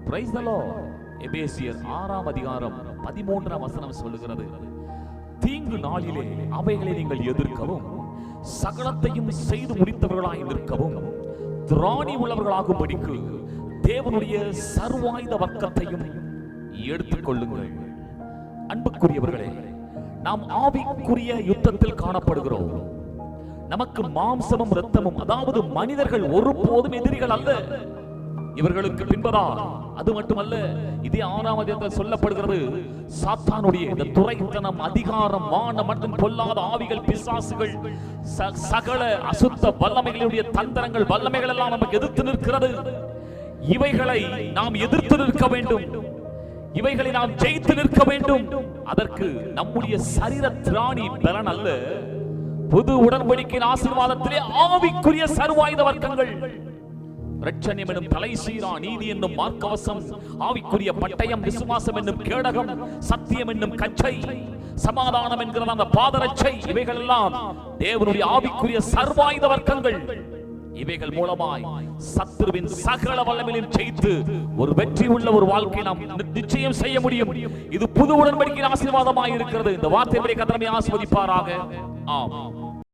Praise the Lord. எபேசியர் 6ஆம் அதிகாரம் 13ஆம் வசனம் சொல்லுகிறது, தீங்கு நாளிலே அவைகளை நீங்கள் எதிர்க்கவும் சகலத்தையும் செய்து முடித்தவர்களாய் நிற்கவும் திராணி உள்ளவர்களாகும்படிக்கு தேவனுடைய சர்வாயுத வர்க்கத்தையும் எடுத்துக் கொள்ளுங்கள். அன்புக்குரியவர்களே, நாம் ஆவிக்குரிய யுத்தத்தில் காணப்படுகிறோம். நமக்கு மாம்சமும் இரத்தமும், அதாவது மனிதர்கள் ஒருபோதும் எதிரிகள் அல்ல. இவர்களுக்கு பின்பதா அது மட்டுமல்ல, இதே 6ஆம் அதிகாரத்தில் சொல்லப்படுகிறது, சாத்தானுடைய இந்த துரைத்தனம், அதிகாரம், மானம் மற்றும் பொல்லாத ஆவிகள், பிசாசுகள், சகல அசுத்த வல்லமைகளுடைய தந்திரங்கள், வல்லமைகள் எல்லாம் நமக்கு எதிர்த்து நிற்கிறது. இவைகளை நாம் எதிர்த்து நிற்க வேண்டும். இவைகளை நாம் ஜெயித்து நிற்க வேண்டும். அதற்கு நம்முடைய சரீர திராணி பலன் அல்ல, புது உடன்படிக்கையின் ஆசீர்வாதத்திலே ஆவிக்குரிய சர்வாயுத வர்க்கங்கள், இரட்சணியம் என்னும் தலைசீரா, நீதி என்னும் மார்க்கவசம், ஆவிக்குரிய பட்டயம், விசுவாசம் என்னும் கேடகம், சத்தியம் என்னும் கச்சை, சமாதானம் என்கிற அந்த பாதரட்சை, இவைகள் எல்லாம் தேவனுடைய ஆவிக்குரிய சர்வாயுத வர்க்கங்கள். இவைகள் மூலமாய் சத்துருவின் சகல வல்லமையிலும் ஜெயித்து ஒரு வெற்றி உள்ள ஒரு வாழ்க்கை நாம் நிச்சயம் செய்ய முடியும். இது புது உடன்படிக்கையின் ஆசீர்வாதமாய் இருக்கிறது. இந்த வார்த்தைகளை கர்த்தர் ஆசீர்வதிப்பாராக. ஆமென்.